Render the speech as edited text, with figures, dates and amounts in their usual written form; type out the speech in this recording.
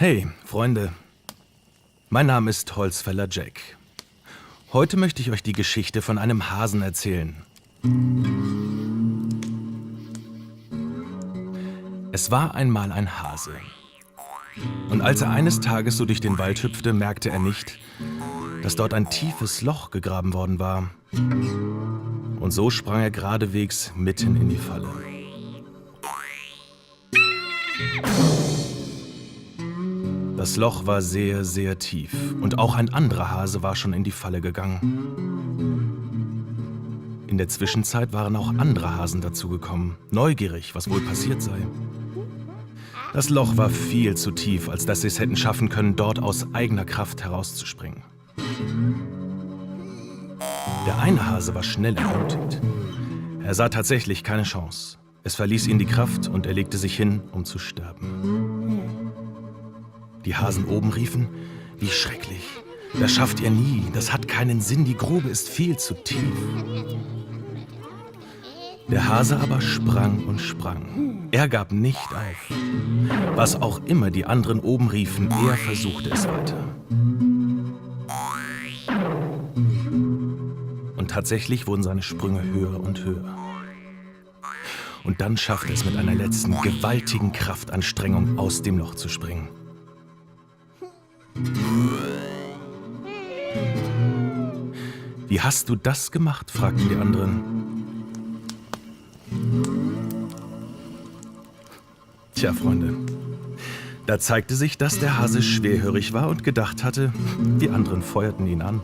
Hey, Freunde. Mein Name ist Holzfäller Jack. Heute möchte ich euch die Geschichte von einem Hasen erzählen. Es war einmal ein Hase. Und als er eines Tages so durch den Wald hüpfte, merkte er nicht, dass dort ein tiefes Loch gegraben worden war. Und so sprang er geradewegs mitten in die Falle. Das Loch war sehr, sehr tief und auch ein anderer Hase war schon in die Falle gegangen. In der Zwischenzeit waren auch andere Hasen dazugekommen, neugierig, was wohl passiert sei. Das Loch war viel zu tief, als dass sie es hätten schaffen können, dort aus eigener Kraft herauszuspringen. Der eine Hase war schnell ermutigt. Er sah tatsächlich keine Chance. Es verließ ihn die Kraft und er legte sich hin, um zu sterben. Die Hasen oben riefen: Wie schrecklich, das schafft ihr nie, das hat keinen Sinn, die Grube ist viel zu tief. Der Hase aber sprang und sprang. Er gab nicht auf. Was auch immer die anderen oben riefen, er versuchte es weiter. Und tatsächlich wurden seine Sprünge höher und höher. Und dann schaffte er es mit einer letzten gewaltigen Kraftanstrengung, aus dem Loch zu springen. Wie hast du das gemacht? Fragten die anderen. Tja, Freunde, da zeigte sich, dass der Hase schwerhörig war und gedacht hatte, die anderen feuerten ihn an.